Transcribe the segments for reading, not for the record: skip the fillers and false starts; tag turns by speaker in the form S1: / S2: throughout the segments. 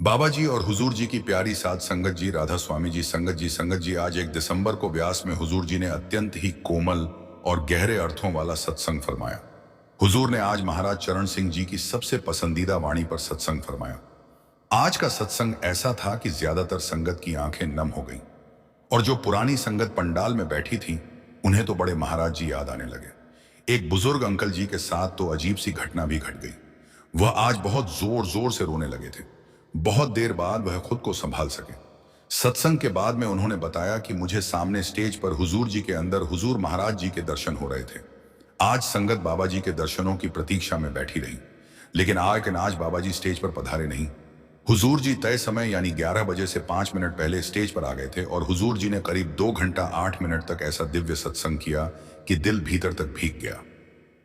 S1: बाबा जी और हुजूर जी की प्यारी साध संगत जी, राधा स्वामी जी, संगत जी, आज 1 दिसंबर को व्यास में हुजूर जी ने अत्यंत ही कोमल और गहरे अर्थों वाला सत्संग फरमाया। हुजूर ने आज महाराज चरण सिंह जी की सबसे पसंदीदा वाणी पर सत्संग फरमाया। आज का सत्संग ऐसा था कि ज्यादातर संगत की आंखें नम हो गईं और जो पुरानी संगत पंडाल में बैठी थी, उन्हें तो बड़े महाराज जी याद आने लगे। एक बुजुर्ग अंकल जी के साथ तो अजीब सी घटना भी घट गई। वह आज बहुत जोर जोर से रोने लगे थे। बहुत देर बाद वह खुद को संभाल सके। सत्संग के बाद में उन्होंने बताया कि मुझे सामने स्टेज पर हुजूर जी के अंदर हुजूर महाराज जी के दर्शन हो रहे थे। आज संगत बाबा जी के दर्शनों की प्रतीक्षा में बैठी रही, लेकिन आज बाबा जी स्टेज पर पधारे नहीं। हुजूर जी तय समय यानी 11 बजे से 5 मिनट पहले स्टेज पर आ गए थे और हुजूर जी ने करीब 2 घंटा 8 मिनट तक ऐसा दिव्य सत्संग किया कि दिल भीतर तक भीग गया।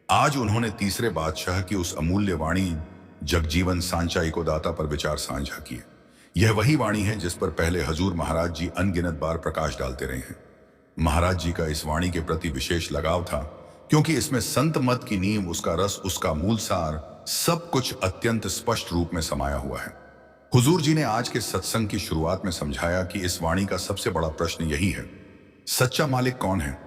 S1: आज उन्होंने तीसरे बादशाह की उस अमूल्य वाणी जगजीवन सांचा इकोदाता पर विचार साझा किए। यह वही वाणी है जिस पर पहले हजूर महाराज जी अनगिनत बार प्रकाश डालते रहे हैं। महाराज जी का इस वाणी के प्रति विशेष लगाव था, क्योंकि इसमें संत मत की नींव, उसका रस, उसका मूल सार, सब कुछ अत्यंत स्पष्ट रूप में समाया हुआ है। हुजूर जी ने आज के सत्संग की शुरुआत में समझाया कि इस वाणी का सबसे बड़ा प्रश्न यही है, सच्चा मालिक कौन है।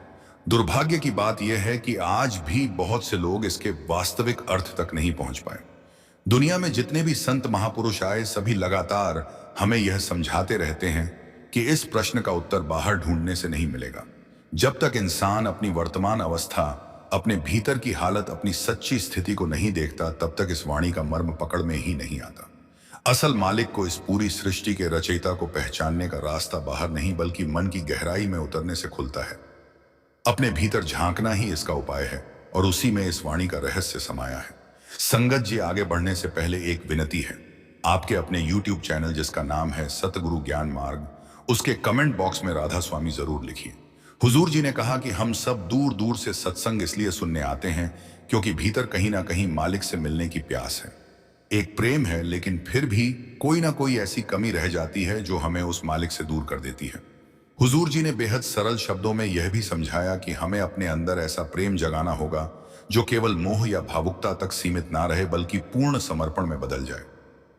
S1: दुर्भाग्य की बात यह है कि आज भी बहुत से लोग इसके वास्तविक अर्थ तक नहीं पहुंच पाए। दुनिया में जितने भी संत महापुरुष आए, सभी लगातार हमें यह समझाते रहते हैं कि इस प्रश्न का उत्तर बाहर ढूंढने से नहीं मिलेगा। जब तक इंसान अपनी वर्तमान अवस्था, अपने भीतर की हालत, अपनी सच्ची स्थिति को नहीं देखता, तब तक इस वाणी का मर्म पकड़ में ही नहीं आता। असल मालिक को, इस पूरी सृष्टि के रचयिता को पहचानने का रास्ता बाहर नहीं बल्कि मन की गहराई में उतरने से खुलता है। अपने भीतर झांकना ही इसका उपाय है और उसी में इस वाणी का रहस्य समाया है। संगत जी, आगे बढ़ने से पहले एक विनती है। आपके अपने YouTube चैनल जिसका नाम है सतगुरु ज्ञान मार्ग, उसके कमेंट बॉक्स में राधा स्वामी जरूर लिखिए। हुजूर जी ने कहा कि हम सब दूर दूर से सत्संग इसलिए सुनने आते हैं क्योंकि भीतर कहीं ना कहीं मालिक से मिलने की प्यास है। एक प्रेम है, लेकिन फिर भी कोई ना कोई ऐसी कमी रह जाती है जो हमें उस मालिक से दूर कर देती है। हुजूर जी ने बेहद सरल शब्दों में यह भी समझाया कि हमें अपने अंदर ऐसा प्रेम जगाना होगा जो केवल मोह या भावुकता तक सीमित ना रहे बल्कि पूर्ण समर्पण में बदल जाए।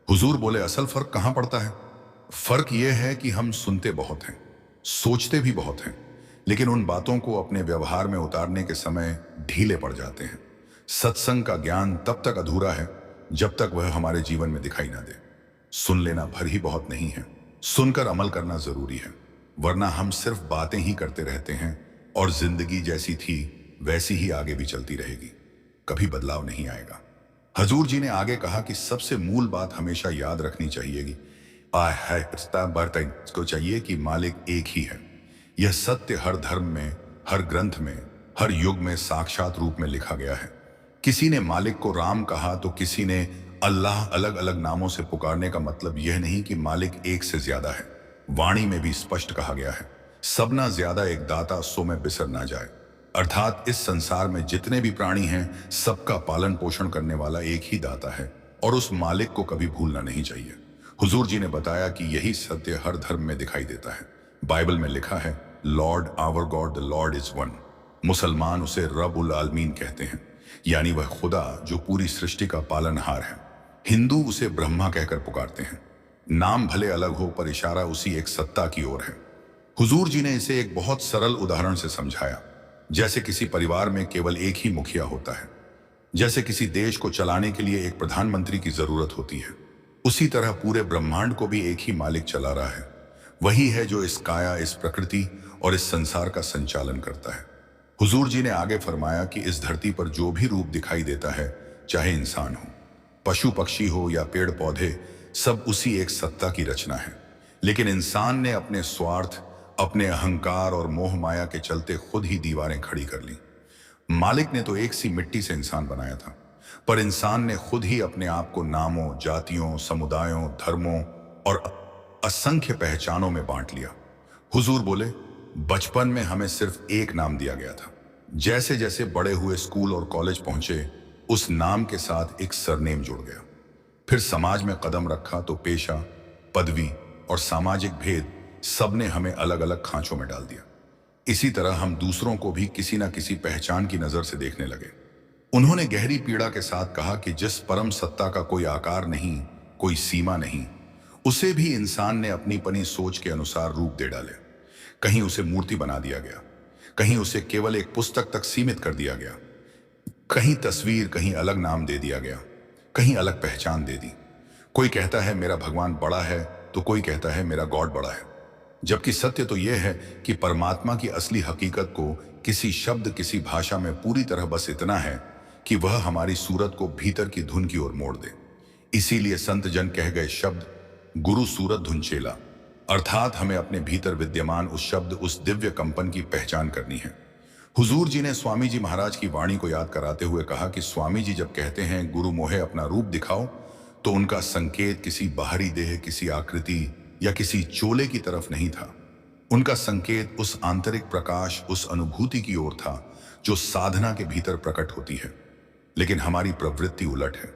S1: हुजूर बोले, असल फर्क कहां पड़ता है? फर्क यह है कि हम सुनते बहुत हैं, सोचते भी बहुत हैं, लेकिन उन बातों को अपने व्यवहार में उतारने के समय ढीले पड़ जाते हैं। सत्संग का ज्ञान तब तक अधूरा है जब तक वह हमारे जीवन में दिखाई ना दे। सुन लेना भर ही बहुत नहीं है, सुनकर अमल करना जरूरी है, वरना हम सिर्फ बातें ही करते रहते हैं और जिंदगी जैसी थी वैसी ही आगे भी चलती रहेगी, कभी बदलाव नहीं आएगा। हजूर जी ने आगे कहा कि सबसे मूल बात हमेशा याद रखनी चाहिए को चाहिए कि मालिक एक ही है। यह सत्य हर धर्म में, हर ग्रंथ में, हर युग में साक्षात रूप में लिखा गया है। किसी ने मालिक को राम कहा तो किसी ने अल्लाह। अलग अलग नामों से पुकारने का मतलब यह नहीं कि मालिक एक से ज्यादा है। वाणी में भी स्पष्ट कहा गया है, सबना ज्यादा एक दाता सो में बिसर ना जाए। अर्थात इस संसार में जितने भी प्राणी हैं, सबका पालन पोषण करने वाला एक ही दाता है और उस मालिक को कभी भूलना नहीं चाहिए। हुजूर जी ने बताया कि यही सत्य हर धर्म में दिखाई देता है। बाइबल में लिखा है, Lord our God the Lord is one. मुसलमान उसे रब उल आलमीन कहते हैं, यानी वह खुदा जो पूरी सृष्टि का पालनहार है। हिंदू उसे ब्रह्मा कहकर पुकारते हैं। नाम भले अलग हो पर इशारा उसी एक सत्ता की ओर है। हुजूर जी ने इसे एक बहुत सरल उदाहरण से समझाया। जैसे किसी परिवार में केवल एक ही मुखिया होता है, जैसे किसी देश को चलाने के लिए एक प्रधानमंत्री की जरूरत होती है, उसी तरह पूरे ब्रह्मांड को भी एक ही मालिक चला रहा है। वही है जो इस काया, इस प्रकृति और इस संसार का संचालन करता है। हुजूर जी ने आगे फरमाया कि इस धरती पर जो भी रूप दिखाई देता है, चाहे इंसान हो, पशु पक्षी हो या पेड़ पौधे, सब उसी एक सत्ता की रचना है। लेकिन इंसान ने अपने स्वार्थ, अपने अहंकार और मोह माया के चलते खुद ही दीवारें खड़ी कर ली। मालिक ने तो एक सी मिट्टी से इंसान बनाया था, पर इंसान ने खुद ही अपने आप को नामों, जातियों, समुदायों, धर्मों और असंख्य पहचानों में बांट लिया। हुजूर बोले, बचपन में हमें सिर्फ एक नाम दिया गया था। जैसे जैसे बड़े हुए, स्कूल और कॉलेज पहुंचे, उस नाम के साथ एक सरनेम जुड़ गया। फिर समाज में कदम रखा तो पेशा, पदवी और सामाजिक भेद सबने हमें अलग अलग खांचों में डाल दिया। इसी तरह हम दूसरों को भी किसी न किसी पहचान की नजर से देखने लगे। उन्होंने गहरी पीड़ा के साथ कहा कि जिस परम सत्ता का कोई आकार नहीं, कोई सीमा नहीं, उसे भी इंसान ने अपनी पनी सोच के अनुसार रूप दे डाले। कहीं उसे मूर्ति बना दिया गया, कहीं उसे केवल एक पुस्तक तक सीमित कर दिया गया, कहीं तस्वीर, कहीं अलग नाम दे दिया गया, कहीं अलग पहचान दे दी। कोई कहता है मेरा भगवान बड़ा है, तो कोई कहता है मेरा गॉड बड़ा है। जबकि सत्य तो यह है कि परमात्मा की असली हकीकत को किसी शब्द, किसी भाषा में पूरी तरह बस इतना है कि वह हमारी सूरत को भीतर की धुन की ओर मोड़ दे। इसीलिए संत जन कह गए शब्द गुरु सूरत धुन चेला, अर्थात हमें अपने भीतर विद्यमान उस शब्द, उस दिव्य कंपन की पहचान करनी है। हुजूर जी ने स्वामी जी महाराज की वाणी को याद कराते हुए कहा कि स्वामी जी जब कहते हैं गुरु मोहे अपना रूप दिखाओ, तो उनका संकेत किसी बाहरी देह, किसी आकृति या किसी चोले की तरफ नहीं था। उनका संकेत उस आंतरिक प्रकाश, उस अनुभूति की ओर था जो साधना के भीतर प्रकट होती है। लेकिन हमारी प्रवृत्ति उलट है।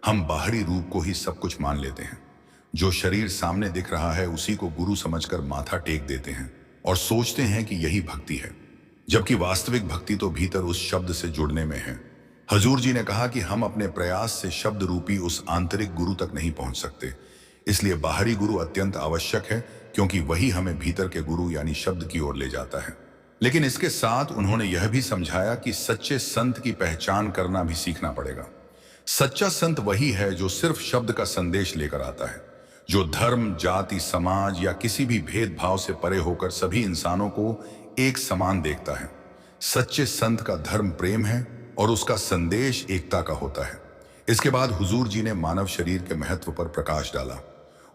S1: हम बाहरी रूप को ही सब कुछ मान लेते हैं। जो शरीर सामने दिख रहा है उसी को गुरु समझकर माथा टेक देते हैं और सोचते हैं कि यही भक्ति है, जबकि वास्तविक भक्ति तो भीतर उस शब्द से जुड़ने में है। हजूर जी ने कहा कि हम अपने प्रयास से शब्द रूपी उस आंतरिक गुरु तक नहीं पहुंच सकते। इसलिए बाहरी गुरु अत्यंत आवश्यक है, क्योंकि वही हमें भीतर के गुरु यानी शब्द की ओर ले जाता है। लेकिन इसके साथ उन्होंने यह भी समझाया कि सच्चे संत की पहचान करना भी सीखना पड़ेगा। सच्चा संत वही है जो सिर्फ शब्द का संदेश लेकर आता है, जो धर्म, जाति, समाज या किसी भी भेदभाव से परे होकर सभी इंसानों को एक समान देखता है। सच्चे संत का धर्म प्रेम है और उसका संदेश एकता का होता है। इसके बाद हुजूर जी ने मानव शरीर के महत्व पर प्रकाश डाला।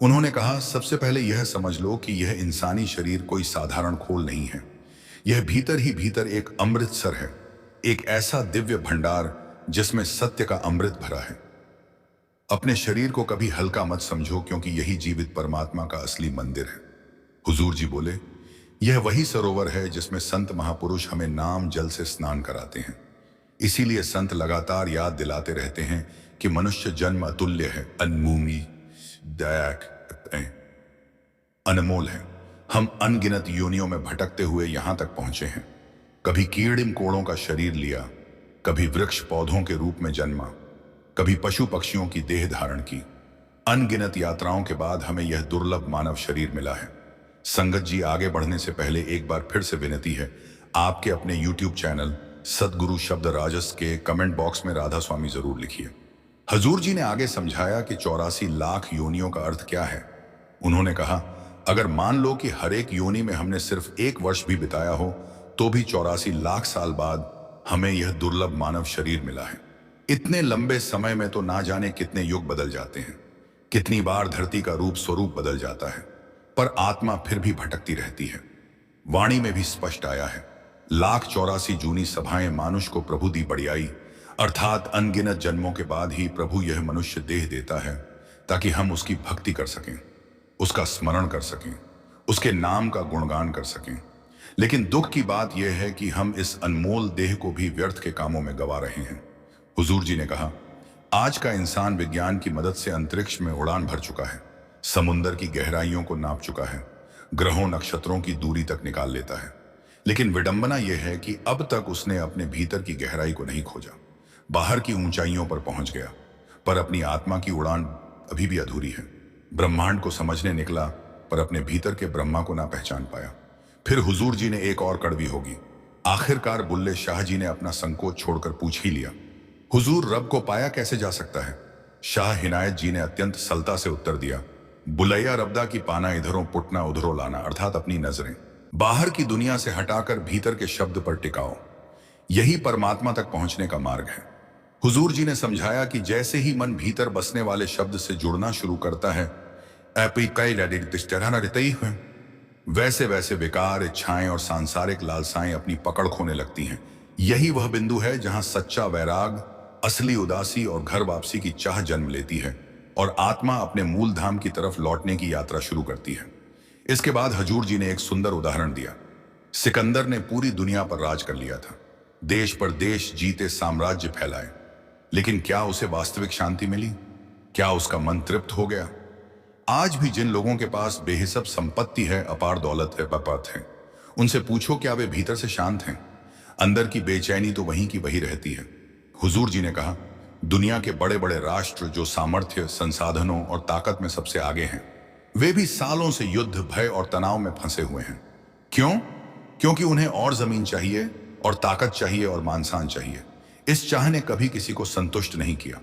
S1: उन्होंने कहा, सबसे पहले यह समझ लो कि यह इंसानी शरीर कोई साधारण खोल नहीं है। यह भीतर ही भीतर एक अमृतसर है, एक ऐसा दिव्य भंडार जिसमें सत्य का अमृत भरा है। अपने शरीर को कभी हल्का मत समझो, क्योंकि यही जीवित परमात्मा का असली मंदिर है। हुजूर जी बोले, यह वही सरोवर है जिसमें संत महापुरुष हमें नाम जल से स्नान कराते हैं। इसीलिए संत लगातार याद दिलाते रहते हैं कि मनुष्य जन्म अतुल्य है, अनमोमी, अनमोल है। हम अनगिनत योनियों में भटकते हुए यहां तक पहुंचे हैं। कभी कीड़े मकोड़ों का शरीर लिया, कभी वृक्ष पौधों के रूप में जन्मा, कभी पशु पक्षियों की देह धारण की। अनगिनत यात्राओं के बाद हमें यह दुर्लभ मानव शरीर मिला है। संगत जी, आगे बढ़ने से पहले एक बार फिर से विनती है, आपके अपने YouTube चैनल सदगुरु शब्द राजस के कमेंट बॉक्स में राधा स्वामी जरूर लिखिए। हजूर जी ने आगे समझाया कि 84 लाख योनियों का अर्थ क्या है। उन्होंने कहा, अगर मान लो कि हर एक योनि में हमने सिर्फ 1 वर्ष भी बिताया हो, तो भी 84 लाख साल बाद हमें यह दुर्लभ मानव शरीर मिला है। इतने लंबे समय में तो ना जाने कितने युग बदल जाते हैं, कितनी बार धरती का रूप स्वरूप बदल जाता है, पर आत्मा फिर भी भटकती रहती है। वाणी में भी स्पष्ट आया है, 1,84 जूनी सभाएं मानुष को प्रभु दी बढ़ियाई, अर्थात अनगिनत जन्मों के बाद ही प्रभु यह मनुष्य देह देता है, ताकि हम उसकी भक्ति कर सकें, उसका स्मरण कर सकें, उसके नाम का गुणगान कर सकें। लेकिन दुख की बात यह है कि हम इस अनमोल देह को भी व्यर्थ के कामों में गवा रहे हैं। हुजूर जी ने कहा, आज का इंसान विज्ञान की मदद से अंतरिक्ष में उड़ान भर चुका है, समुंदर की गहराइयों को नाप चुका है, ग्रहों नक्षत्रों की दूरी तक निकाल लेता है। लेकिन विडंबना यह है कि अब तक उसने अपने भीतर की गहराई को नहीं खोजा। बाहर की ऊंचाइयों पर पहुंच गया, पर अपनी आत्मा की उड़ान अभी भी अधूरी है। ब्रह्मांड को समझने निकला, पर अपने भीतर के ब्रह्मा को ना पहचान पाया। फिर हुजूर जी ने एक और कड़वी होगी। आखिरकार बुल्ले शाह जी ने अपना संकोच छोड़कर पूछ ही लिया, हुजूर, रब को पाया कैसे जा सकता है? शाह हिनायत जी ने अत्यंत सलता से उत्तर दिया, बुलैया रब्दा की पाना इधरों पुटना उधरों लाना, अर्थात अपनी नजरें बाहर की दुनिया से हटाकर भीतर के शब्द पर टिकाओ। यही परमात्मा तक पहुंचने का मार्ग है। हुजूर जी ने समझाया कि जैसे ही मन भीतर बसने वाले शब्द से जुड़ना शुरू करता है, वैसे वैसे विकार, इच्छाएं और सांसारिक लालसाएं अपनी पकड़ खोने लगती हैं। यही वह बिंदु है जहां सच्चा वैराग, असली उदासी और घर वापसी की चाह जन्म लेती है और आत्मा अपने मूल धाम की तरफ लौटने की यात्रा शुरू करती है। इसके बाद हजूर जी ने एक सुंदर उदाहरण दिया। सिकंदर ने पूरी दुनिया पर राज कर लिया था, देश पर देश जीते, साम्राज्य फैलाए, लेकिन क्या उसे वास्तविक शांति मिली? क्या उसका मन तृप्त हो गया? आज भी जिन लोगों के पास बेहिसाब संपत्ति है, अपार दौलत है, बपत है, उनसे पूछो क्या वे भीतर से शांत हैं? अंदर की बेचैनी तो वहीं की वही रहती है। हुजूर जी ने कहा, दुनिया के बड़े बड़े राष्ट्र जो सामर्थ्य, संसाधनों और ताकत में सबसे आगे हैं, वे भी सालों से युद्ध, भय और तनाव में फंसे हुए हैं। क्यों? क्योंकि उन्हें और जमीन चाहिए और ताकत चाहिए और मानसान चाहिए। इस चाह ने कभी किसी को संतुष्ट नहीं किया,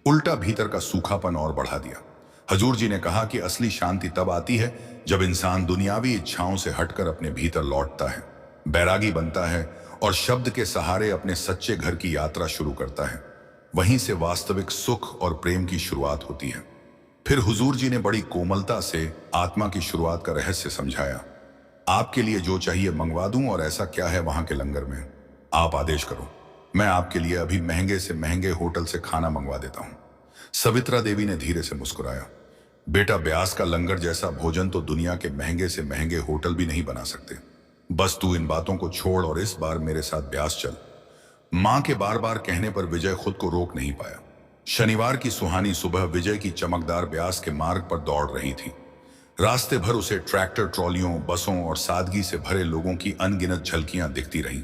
S1: उल्टा भीतर का सूखापन और बढ़ा दिया। हजूर जी ने कहा कि असली शांति तब आती है जब इंसान दुनियावी इच्छाओं से हटकर अपने भीतर लौटता है, बैरागी बनता है और शब्द के सहारे अपने सच्चे घर की यात्रा शुरू करता है। वहीं से वास्तविक सुख और प्रेम की शुरुआत होती है। फिर हुजूर जी ने बड़ी कोमलता से आत्मा की शुरुआत का रहस्य समझाया। आपके लिए जो चाहिए मंगवा दूं, और ऐसा क्या है वहां के लंगर में? आप आदेश करो, मैं आपके लिए अभी महंगे से महंगे होटल से खाना मंगवा देता हूं। सवित्रा देवी ने धीरे से मुस्कुराया। बेटा, ब्यास का लंगर जैसा भोजन तो दुनिया के महंगे से महंगे होटल भी नहीं बना सकते। बस तू इन बातों को छोड़ और इस बार मेरे साथ ब्यास चल। मां के बार बार कहने पर विजय खुद को रोक नहीं पाया। शनिवार की सुहानी सुबह विजय की चमकदार ब्यास के मार्ग पर दौड़ रही थी। रास्ते भर उसे ट्रैक्टर, ट्रॉलियों, बसों और सादगी से भरे लोगों की अनगिनत झलकियां दिखती रहीं।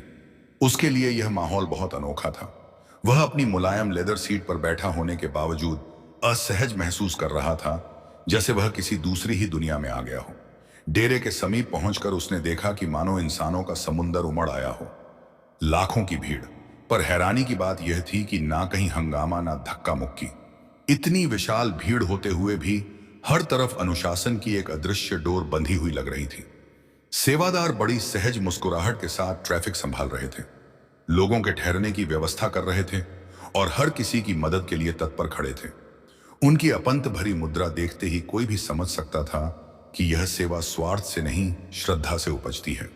S1: उसके लिए यह माहौल बहुत अनोखा था। वह अपनी मुलायम लेदर सीट पर बैठा होने के बावजूद असहज महसूस कर रहा था, जैसे वह किसी दूसरी ही दुनिया में आ गया हो। डेरे के समीप पहुंचकर उसने देखा कि मानो इंसानों का समुंदर उमड़ आया हो। लाखों की भीड़, पर हैरानी की बात यह थी कि ना कहीं हंगामा, ना धक्का मुक्की। इतनी विशाल भीड़ होते हुए भी हर तरफ अनुशासन की एक अदृश्य डोर बंधी हुई लग रही थी। सेवादार बड़ी सहज मुस्कुराहट के साथ ट्रैफिक संभाल रहे थे, लोगों के ठहरने की व्यवस्था कर रहे थे और हर किसी की मदद के लिए तत्पर खड़े थे। उनकी अपंत भरी मुद्रा देखते ही कोई भी समझ सकता था कि यह सेवा स्वार्थ से नहीं, श्रद्धा से उपजती है।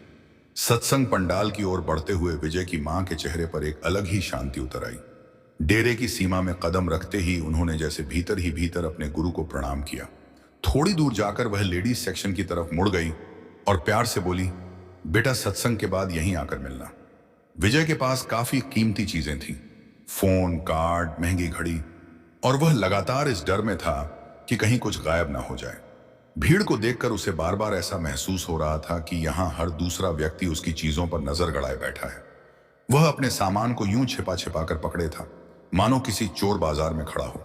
S1: सत्संग पंडाल की ओर बढ़ते हुए विजय की मां के चेहरे पर एक अलग ही शांति उतर आई। डेरे की सीमा में कदम रखते ही उन्होंने जैसे भीतर ही भीतर अपने गुरु को प्रणाम किया। थोड़ी दूर जाकर वह लेडीज सेक्शन की तरफ मुड़ गई और प्यार से बोली, बेटा, सत्संग के बाद यहीं आकर मिलना। विजय के पास काफी कीमती चीजें थीं, फोन, कार्ड, महंगी घड़ी, और वह लगातार इस डर में था कि कहीं कुछ गायब ना हो जाए। भीड़ को देखकर उसे बार बार ऐसा महसूस हो रहा था कि यहां हर दूसरा व्यक्ति उसकी चीजों पर नजर गड़ाए बैठा है। वह अपने सामान को यूं छिपा छिपा कर पकड़े था, मानो किसी चोर बाजार में खड़ा हो।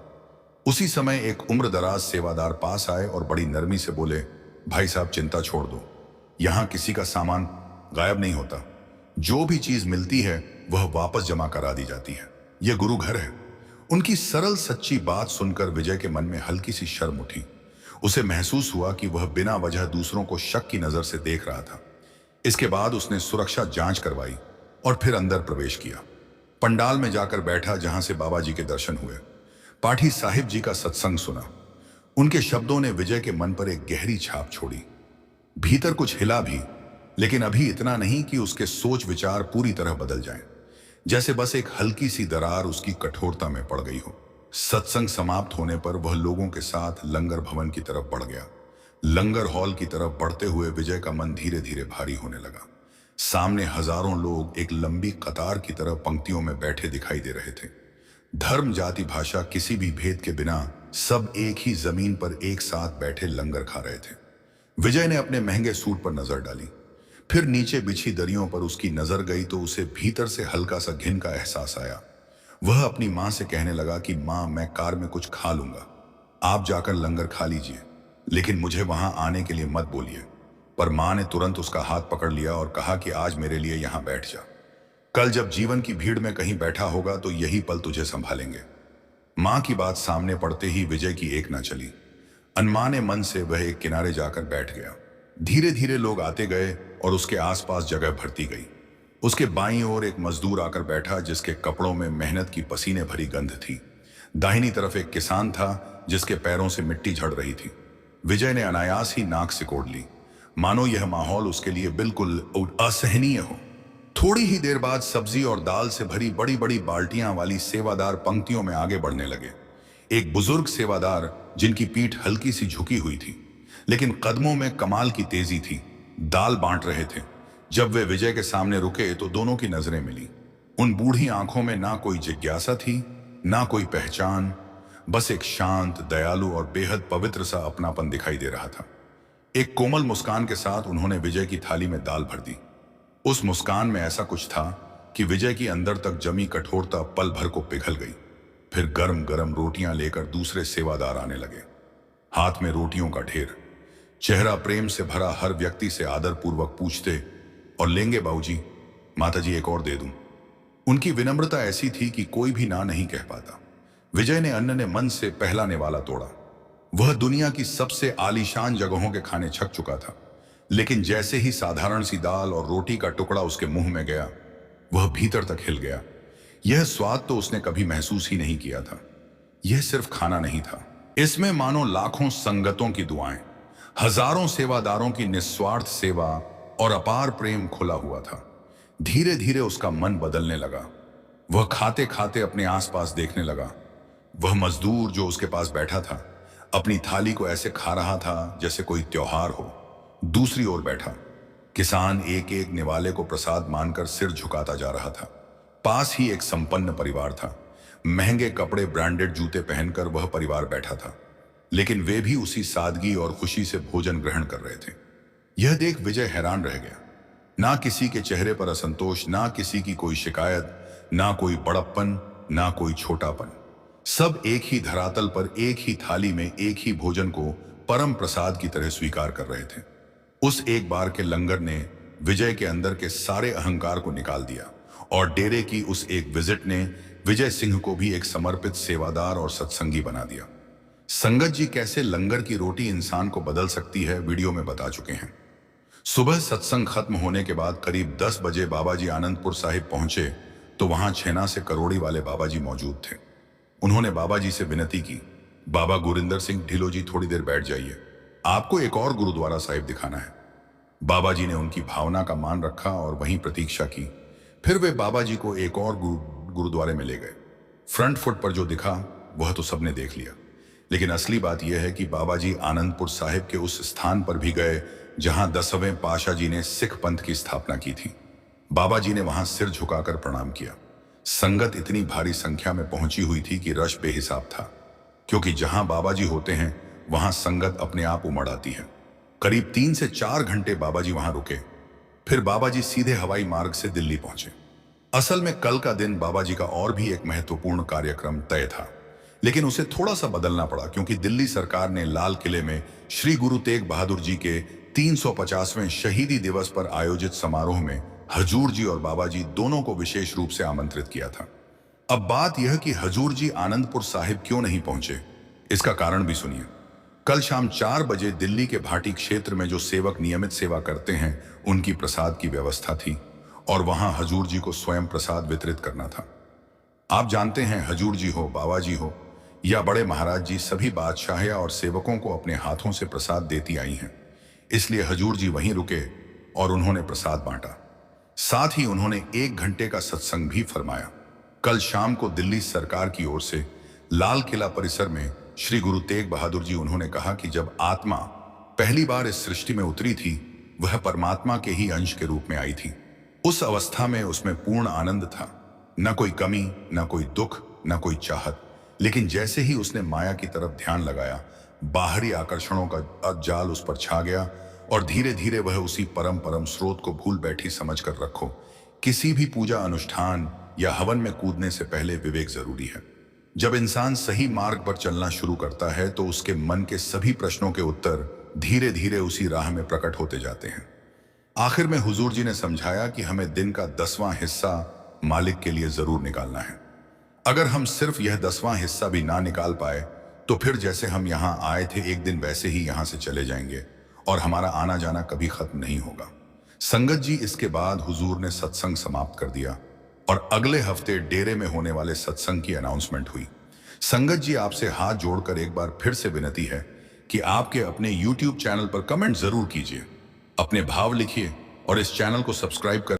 S1: उसी समय एक उम्रदराज सेवादार पास आए और बड़ी नरमी से बोले, भाई साहब, चिंता छोड़ दो, यहां किसी का सामान गायब नहीं होता। जो भी चीज मिलती है वह वापस जमा करा दी जाती है। यह गुरु घर है। उनकी सरल सच्ची बात सुनकर विजय के मन में हल्की सी शर्म उठी। उसे महसूस हुआ कि वह बिना वजह दूसरों को शक की नजर से देख रहा था। इसके बाद उसने सुरक्षा जांच करवाई और फिर अंदर प्रवेश किया। पंडाल में जाकर बैठा जहां से बाबा जी के दर्शन हुए। पाठी साहिब जी का सत्संग सुना। उनके शब्दों ने विजय के मन पर एक गहरी छाप छोड़ी। भीतर कुछ हिला भी, लेकिन अभी इतना नहीं कि उसके सोच विचार पूरी तरह बदल जाएं। जैसे बस एक हल्की सी दरार उसकी कठोरता में पड़ गई हो। सत्संग समाप्त होने पर वह लोगों के साथ लंगर भवन की तरफ बढ़ गया। लंगर हॉल की तरफ बढ़ते हुए विजय का मन धीरे धीरे भारी होने लगा। सामने हजारों लोग एक लंबी कतार की तरह पंक्तियों में बैठे दिखाई दे रहे थे। धर्म, जाति, भाषा, किसी भी भेद के बिना सब एक ही जमीन पर एक साथ बैठे लंगर खा रहे थे। विजय ने अपने महंगे सूट पर नजर डाली, फिर नीचे बिछी दरियों पर उसकी नजर गई तो उसे भीतर से हल्का सा घिन का एहसास आया। वह अपनी मां से कहने लगा कि मां, मैं कार में कुछ खा लूंगा, आप जाकर लंगर खा लीजिए, लेकिन मुझे वहां आने के लिए मत बोलिए। पर मां ने तुरंत उसका हाथ पकड़ लिया और कहा कि आज मेरे लिए यहां बैठ जा। कल जब जीवन की भीड़ में कहीं बैठा होगा तो यही पल तुझे संभालेंगे। मां की बात सामने पड़ते ही विजय की एक ना चली। अनमाने मन से वह एक किनारे जाकर बैठ गया। धीरे धीरे लोग आते गए और उसके आसपास जगह भरती गई। उसके बाईं ओर एक मजदूर आकर बैठा जिसके कपड़ों में मेहनत की पसीने भरी गंध थी। दाहिनी तरफ एक किसान था जिसके पैरों से मिट्टी झड़ रही थी। विजय ने अनायास ही नाक सिकोड़ ली, मानो यह माहौल उसके लिए बिल्कुल असहनीय हो। थोड़ी ही देर बाद सब्जी और दाल से भरी बड़ी बड़ी बाल्टियां वाली सेवादार पंक्तियों में आगे बढ़ने लगे। एक बुजुर्ग सेवादार जिनकी पीठ हल्की सी झुकी हुई थी, लेकिन कदमों में कमाल की तेजी थी, दाल बांट रहे थे। जब वे विजय के सामने रुके तो दोनों की नजरें मिली। उन बूढ़ी आंखों में ना कोई जिज्ञासा थी, ना कोई पहचान, बस एक शांत, दयालु और बेहद पवित्र सा अपनापन दिखाई दे रहा था। एक कोमल मुस्कान के साथ उन्होंने विजय की थाली में दाल भर दी। उस मुस्कान में ऐसा कुछ था कि विजय की अंदर तक जमी कठोरता पल भर को पिघल गई। फिर गरम गरम रोटियां लेकर दूसरे सेवादार आने लगे, हाथ में रोटियों का ढेर। चेहरा प्रेम से भरा हर व्यक्ति से आदरपूर्वक पूछते, और लेंगे बाबूजी? माताजी एक और दे दूं? उनकी विनम्रता ऐसी थी कि कोई भी ना नहीं कह पाता। विजय ने अन्न ने मन से पहला निवाला तोड़ा। वह दुनिया की सबसे आलीशान जगहों के खाने छक चुका था, लेकिन जैसे ही साधारण सी दाल और रोटी का टुकड़ा उसके मुंह में गया, वह भीतर तक हिल गया। यह स्वाद तो उसने कभी महसूस ही नहीं किया था। यह सिर्फ खाना नहीं था, इसमें मानो लाखों संगतों की दुआएं, हजारों सेवादारों की निस्वार्थ सेवा और अपार प्रेम खुला हुआ था। धीरे धीरे उसका मन बदलने लगा। वह खाते खाते अपने आसपास देखने लगा। वह मजदूर जो उसके पास बैठा था, अपनी थाली को ऐसे खा रहा था जैसे कोई त्योहार हो। दूसरी ओर बैठा किसान एक एक निवाले को प्रसाद मानकर सिर झुकाता जा रहा था। पास ही एक संपन्न परिवार था। महंगे कपड़े, ब्रांडेड जूते पहनकर वह परिवार बैठा था, लेकिन वे भी उसी सादगी और खुशी से भोजन ग्रहण कर रहे थे। यह देख विजय हैरान रह गया। ना किसी के चेहरे पर असंतोष, ना किसी की कोई शिकायत, ना कोई बड़प्पन, ना कोई छोटापन। सब एक ही धरातल पर, एक ही थाली में, एक ही भोजन को परम प्रसाद की तरह स्वीकार कर रहे थे। उस एक बार के लंगर ने विजय के अंदर के सारे अहंकार को निकाल दिया, और डेरे की उस एक विजिट ने विजय सिंह को भी एक समर्पित, सेवादार और सत्संगी बना दिया। संगत जी कैसे लंगर की रोटी इंसान को बदल सकती है, वीडियो में बता चुके हैं। सुबह सत्संग खत्म होने के बाद करीब 10 बजे बाबा जी आनंदपुर साहिब पहुंचे तो वहां छेना से करोड़ी वाले बाबा जी मौजूद थे। उन्होंने बाबा जी से विनती की, बाबा गुरिंदर सिंह ढिलो जी, थोड़ी देर बैठ जाइए, आपको एक और गुरुद्वारा साहिब दिखाना है। बाबा जी ने उनकी भावना का मान रखा और वहीं प्रतीक्षा की। फिर वे बाबा जी को एक और गुरुद्वारे में ले गए। फ्रंट फुट पर जो दिखा वह तो सबने देख लिया, लेकिन असली बात यह है कि बाबा जी आनंदपुर साहिब के उस स्थान पर भी गए जहां 10वें पाशाह जी ने सिख पंथ की स्थापना की थी। बाबा जी ने वहां सिर झुकाकर प्रणाम किया। संगत इतनी भारी संख्या में पहुंची हुई थी कि रश बेहिसाब था, क्योंकि जहां बाबा जी होते हैं वहां संगत अपने आप उमड़ आती है। करीब 3 से 4 घंटे बाबा जी वहां रुके। फिर बाबा जी सीधे हवाई मार्ग से दिल्ली पहुंचे। असल में कल का दिन बाबा जी का और भी एक महत्वपूर्ण कार्यक्रम तय था, लेकिन उसे थोड़ा सा बदलना पड़ा, क्योंकि दिल्ली सरकार ने लाल किले में श्री गुरु तेग बहादुर जी के 350वें शहीदी दिवस पर आयोजित समारोह में हजूर जी और बाबा जी दोनों को विशेष रूप से आमंत्रित किया था। अब बात यह कि हजूर जी आनंदपुर साहिब क्यों नहीं पहुंचे, इसका कारण भी सुनिए। कल शाम 4 बजे दिल्ली के भाटी क्षेत्र में जो सेवक नियमित सेवा करते हैं उनकी प्रसाद की व्यवस्था थी, और वहां हजूर जी को स्वयं प्रसाद वितरित करना था। आप जानते हैं, हजूर जी हो, बाबा जी हो या बड़े महाराज जी, सभी बादशाह और सेवकों को अपने हाथों से प्रसाद देती आई हैं। इसलिए हजूर जी वहीं रुके और उन्होंने प्रसाद बांटा। साथ ही उन्होंने 1 घंटे का सत्संग भी फरमाया। कल शाम को दिल्ली सरकार की ओर से लाल किला परिसर में श्री गुरु तेग बहादुर जी, उन्होंने कहा कि जब आत्मा पहली बार इस सृष्टि में उतरी थी, वह परमात्मा के ही अंश के रूप में आई थी। उस अवस्था में उसमें पूर्ण आनंद था, न कोई कमी, न कोई दुख, न कोई चाहत। लेकिन जैसे ही उसने माया की तरफ ध्यान लगाया, बाहरी आकर्षणों का जाल उस पर छा गया, और धीरे धीरे वह उसी परम स्रोत को भूल बैठी समझकर रखो। किसी भी पूजा अनुष्ठान या हवन में कूदने से पहले विवेक जरूरी है। जब इंसान सही मार्ग पर चलना शुरू करता है तो उसके मन के सभी प्रश्नों के उत्तर धीरे धीरे उसी राह में प्रकट होते जाते हैं। आखिर में हुजूर जी ने समझाया कि हमें दिन का 10वां हिस्सा मालिक के लिए जरूर निकालना है। अगर हम सिर्फ यह 10वां हिस्सा भी ना निकाल पाए तो फिर जैसे हम यहाँ आए थे एक दिन, वैसे ही यहाँ से चले जाएंगे और हमारा आना जाना कभी खत्म नहीं होगा। संगत जी, इसके बाद हुजूर ने सत्संग समाप्त कर दिया और अगले हफ्ते डेरे में होने वाले सत्संग की अनाउंसमेंट हुई। संगत जी, आपसे हाथ जोड़कर एक बार फिर से विनती है कि आपके अपने YouTube चैनल पर कमेंट जरूर कीजिए, अपने भाव लिखिए और इस चैनल को सब्सक्राइब कर